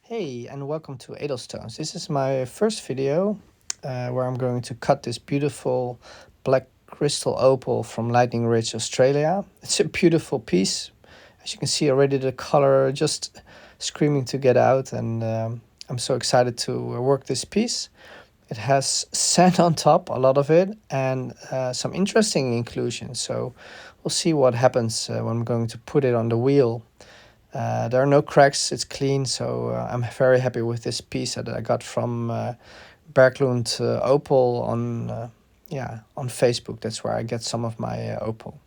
Hey, and welcome to Edelstones. This is my first video where I'm going to cut this beautiful black crystal opal from Lightning Ridge, Australia. It's a beautiful piece. As you can see already, the color just screaming to get out, and I'm so excited to work this piece. It has sand on top, a lot of it, and some interesting inclusions. So we'll see what happens when I'm going to put it on the wheel. There are no cracks, it's clean, so I'm very happy with this piece that I got from Berglund Opal on Facebook. That's where I get some of my opal.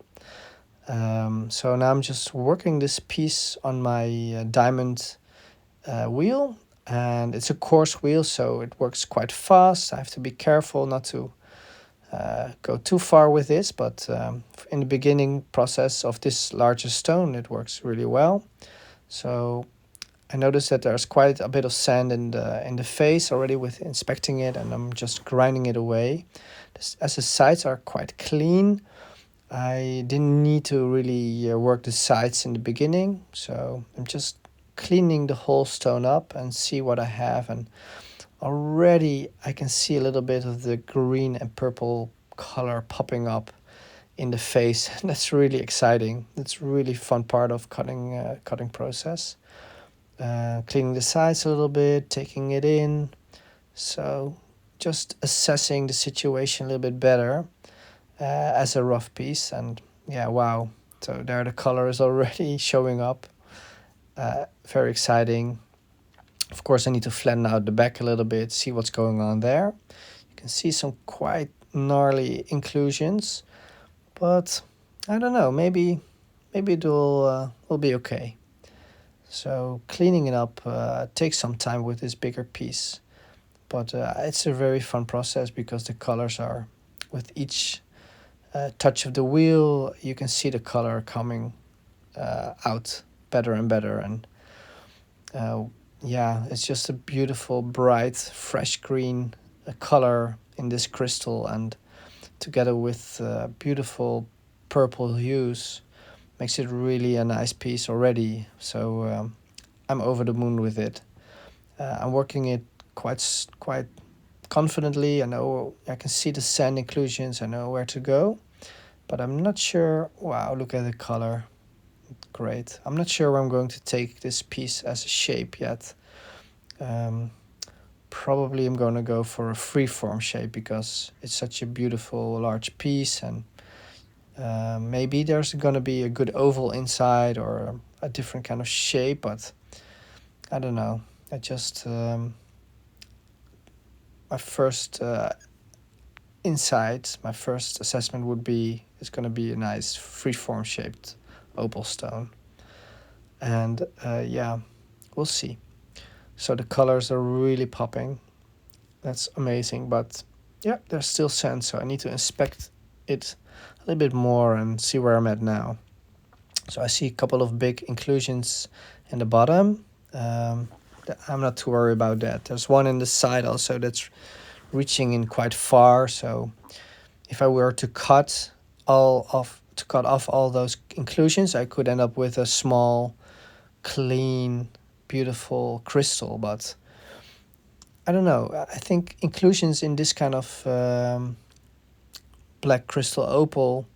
So now I'm just working this piece on my diamond wheel, and it's a coarse wheel, so it works quite fast. I have to be careful not to go too far with this, but in the beginning process of this larger stone, it works really well. So I noticed that there's quite a bit of sand in the face already with inspecting it, and I'm just grinding it away. As the sides are quite clean, I didn't need to really work the sides in the beginning, so I'm just cleaning the whole stone up and see what I have. And already I can see a little bit of the green and purple color popping up in the face. That's really exciting. That's really fun part of cutting process. Cleaning the sides a little bit, taking it in. So just assessing the situation a little bit better as a rough piece. And yeah, wow. So there the color is already showing up. Very exciting. Of course, I need to flatten out the back a little bit, see what's going on there. You can see some quite gnarly inclusions, but I don't know. Maybe it will be okay. So cleaning it up takes some time with this bigger piece, but it's a very fun process because the colors are, with each touch of the wheel, you can see the color coming out better and better. And uh, yeah, it's just a beautiful, bright, fresh green color in this crystal, and together with beautiful purple hues, makes it really a nice piece already. So I'm over the moon with it. I'm working it quite confidently. I know I can see the sand inclusions. I know where to go, but I'm not sure. Wow, look at the color. Great. I'm not sure where I'm going to take this piece as a shape yet. Um, Probably I'm going to go for a freeform shape because it's such a beautiful large piece, and maybe there's going to be a good oval inside or a different kind of shape, but I don't know. I just my first insight, my first assessment would be it's going to be a nice freeform shaped opal stone, and yeah, we'll see. So the colors are really popping. That's amazing, but yeah, there's still sand, so I need to inspect it a little bit more and see where I'm at now. So I see a couple of big inclusions in the bottom. Um, I'm not too worried about that. There's one in the side also that's reaching in quite far. So if I were to cut off all those inclusions, I could end up with a small, clean, beautiful crystal. But I don't know. I think inclusions in this kind of black crystal opal,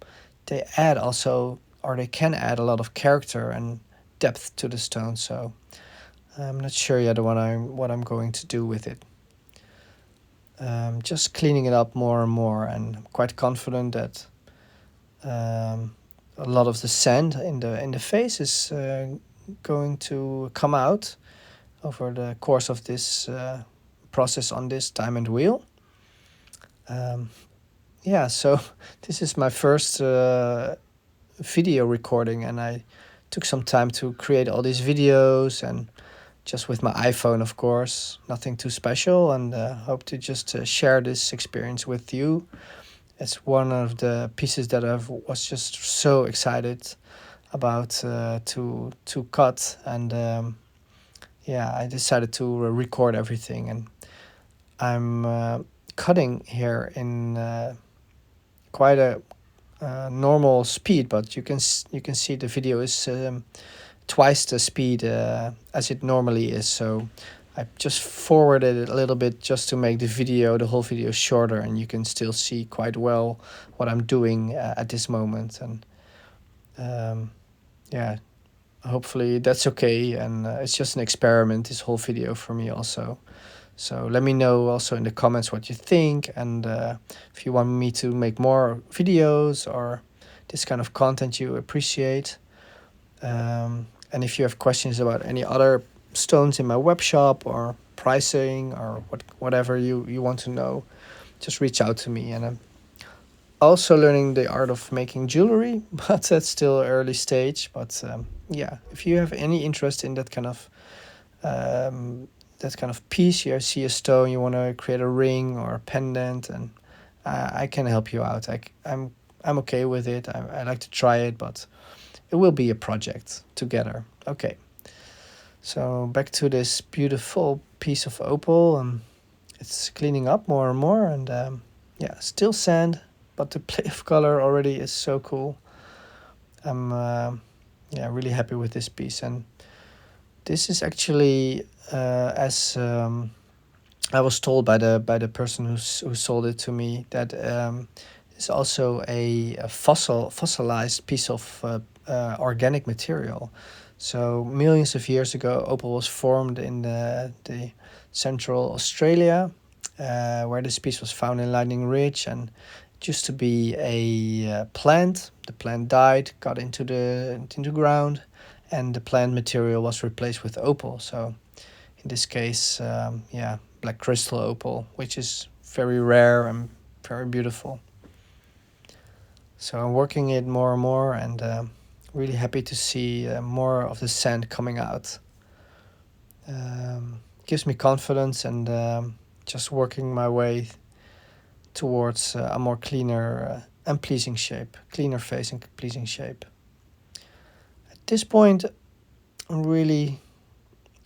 they add also, or they can add a lot of character and depth to the stone. So I'm not sure yet what I'm going to do with it. Just cleaning it up more and more, and I'm quite confident that a lot of the sand in the face is going to come out over the course of this process on this diamond wheel. Yeah, so this is my first video recording, and I took some time to create all these videos, and just with my iPhone, of course, nothing too special, and hope to just share this experience with you. It's one of the pieces that I was just so excited about to cut, and yeah, I decided to record everything, and I'm cutting here in quite a normal speed, but you can see the video is twice the speed as it normally is. So I just forwarded it a little bit just to make the whole video shorter, and you can still see quite well what I'm doing at this moment. And yeah, hopefully that's okay. And it's just an experiment, this whole video for me also. So let me know also in the comments what you think, and if you want me to make more videos or this kind of content you appreciate. And if you have questions about any other stones in my web shop or pricing or whatever you want to know, just reach out to me. And I'm also learning the art of making jewelry, but that's still early stage. But yeah, if you have any interest in that kind of piece, you see a stone, you want to create a ring or a pendant, and I can help you out. I'm okay with it. I like to try it, but it will be a project together. Okay. So back to this beautiful piece of opal. It's cleaning up more and more, and yeah, still sand, but the play of color already is so cool. I'm yeah, really happy with this piece. And this is actually as I was told by the person who sold it to me, that it's also a fossilized piece of organic material. So millions of years ago, opal was formed in the central Australia, where this piece was found in Lightning Ridge, and it used to be a plant. The plant died, got into the ground, and the plant material was replaced with opal. So in this case, yeah, black crystal opal, which is very rare and very beautiful. So I'm working it more and more, and really happy to see more of the sand coming out. Gives me confidence, and just working my way towards a more cleaner and pleasing shape, cleaner face and pleasing shape. At this point, I'm really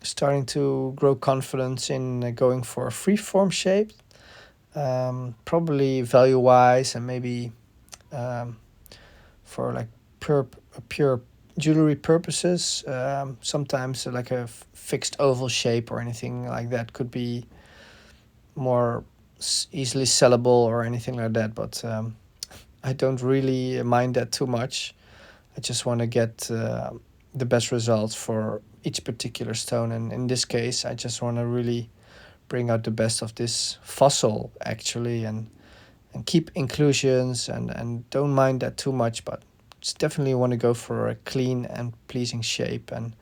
starting to grow confidence in going for a freeform shape, probably value-wise, and maybe for like pure jewelry purposes. Sometimes like a fixed oval shape or anything like that could be more easily sellable or anything like that, but I don't really mind that too much. I just want to get the best results for each particular stone, and in this case I just want to really bring out the best of this fossil actually, and keep inclusions, and don't mind that too much, but just definitely want to go for a clean and pleasing shape, and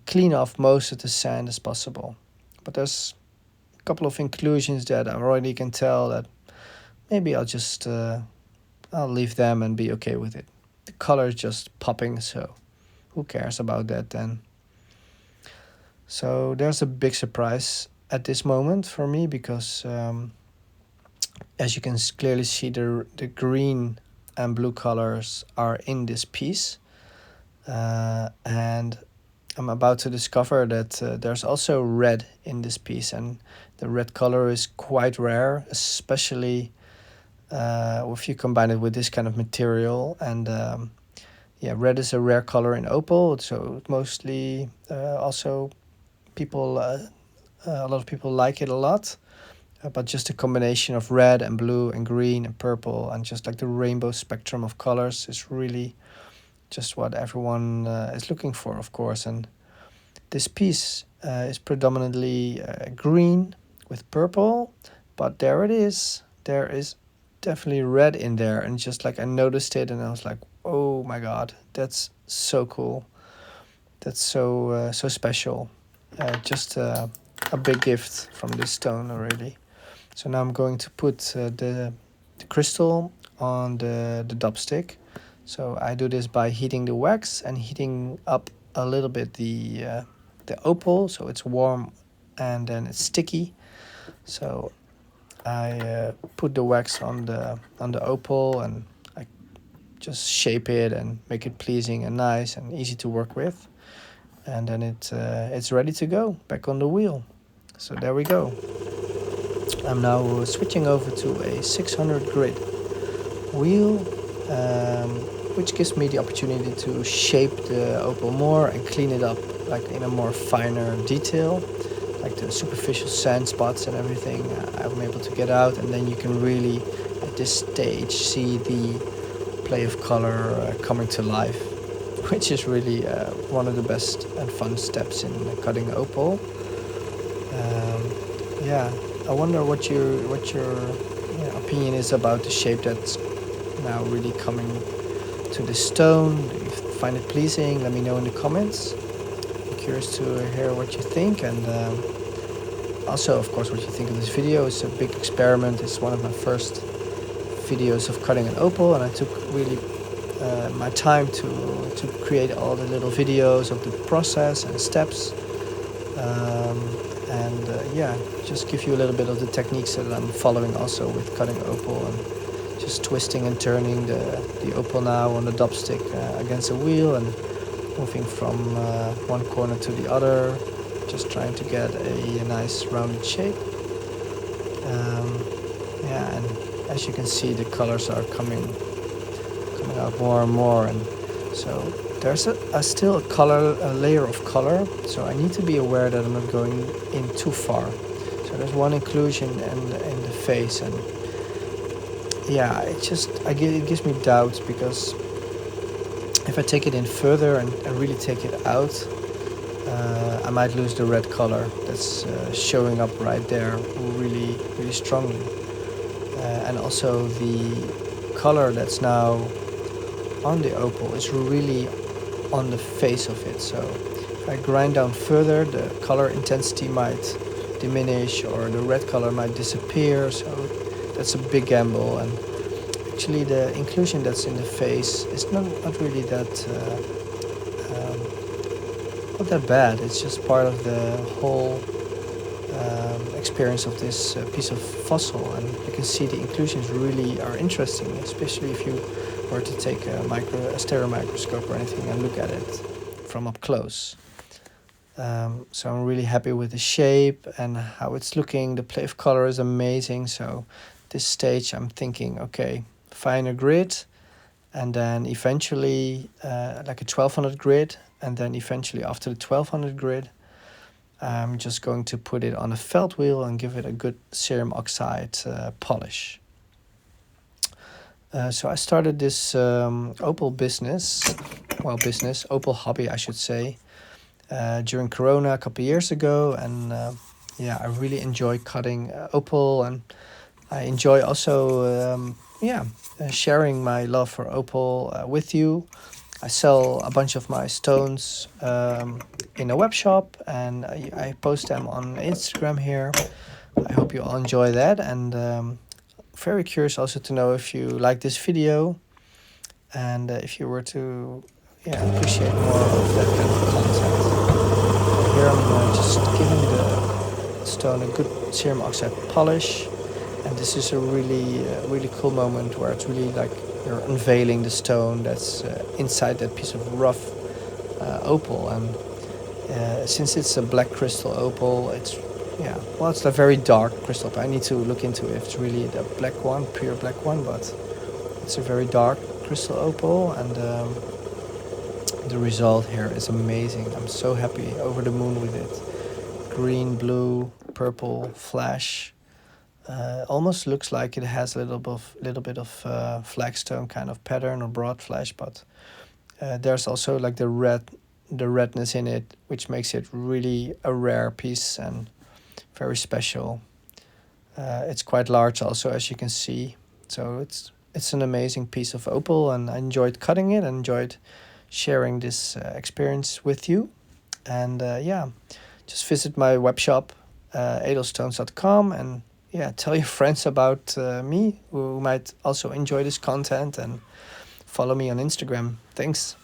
clean off most of the sand as possible. But there's a couple of inclusions that I already can tell that maybe I'll leave them and be okay with it. The color is just popping, so who cares about that then? So there's a big surprise at this moment for me, because as you can clearly see, the green and blue colors are in this piece, and I'm about to discover that there's also red in this piece, and the red color is quite rare, especially if you combine it with this kind of material. And yeah, red is a rare color in opal, so mostly also people a lot of people like it a lot. But just a combination of red and blue and green and purple, and just like the rainbow spectrum of colors, is really just what everyone is looking for, of course. And this piece is predominantly green with purple, but there it is. There is definitely red in there, and just like I noticed it, and I was like, oh my god, that's so cool. That's so so special. Just a big gift from this stone already. So now I'm going to put the crystal on the dopstick. So I do this by heating the wax and heating up a little bit the opal, so it's warm and then it's sticky. So I put the wax on the opal, and I just shape it and make it pleasing and nice and easy to work with. And then it's ready to go back on the wheel. So there we go. I'm now switching over to a 600 grit wheel. which gives me the opportunity to shape the opal more and clean it up like in a more finer detail, like the superficial sand spots and everything. I'm able to get out, and then you can really at this stage see the play of color coming to life, which is really one of the best and fun steps in cutting opal. Yeah, I wonder what your opinion is about the shape that's now really coming to the stone. Do you find it pleasing? Let me know in the comments. I'm curious to hear what you think, and also, of course, what you think of this video. It's a big experiment. It's one of my first videos of cutting an opal, and I took really my time to create all the little videos of the process and steps. Yeah, just give you a little bit of the techniques that I'm following also with cutting opal, and just twisting and turning the opal now on the dubstick against the wheel, and moving from one corner to the other, just trying to get a nice rounded shape. Yeah, and as you can see, the colors are coming out more and more, and so there's still a layer of color, so I need to be aware that I'm not going in too far. So there's one inclusion in the face, and yeah, it gives me doubts, because if I take it in further and really take it out, I might lose the red color that's showing up right there really, really strongly. And also the color that's now on the opal is really on the face of it. So if I grind down further, the color intensity might diminish, or the red color might disappear. So that's a big gamble. And actually the inclusion that's in the face is not really not that bad. It's just part of the whole experience of this piece of fossil, and you can see the inclusions really are interesting, especially if you were to take a stereo microscope or anything and look at it from up close. So I'm really happy with the shape and how it's looking. The play of color is amazing. So this stage I'm thinking, okay, finer grid, and then eventually like a 1200 grid, and then eventually after the 1200 grid I'm just going to put it on a felt wheel and give it a good cerium oxide polish. So I started this opal opal hobby I should say, during Corona a couple of years ago, and yeah, I really enjoy cutting opal, and I enjoy also sharing my love for opal with you. I sell a bunch of my stones in a web shop, and I post them on Instagram here. I hope you all enjoy that, and very curious also to know if you like this video, and if you were to appreciate more of that kind of content. Here I'm just giving the stone a good cerium oxide polish, and this is a really cool moment where it's really like you're unveiling the stone that's inside that piece of rough opal. And since it's a black crystal opal, it's a very dark crystal. I need to look into if it's really the black one, pure black one, but it's a very dark crystal opal, and the result here is amazing. I'm so happy, over the moon with it. Green, blue, purple flash. Almost looks like it has a little bit of flagstone kind of pattern or broad flash, but there's also like the redness in it, which makes it really a rare piece and very special. It's quite large also, as you can see, so it's an amazing piece of opal, and I enjoyed cutting it and enjoyed sharing this experience with you. And just visit my web shop, edelstones.com, and tell your friends about me who might also enjoy this content, and follow me on Instagram. Thanks.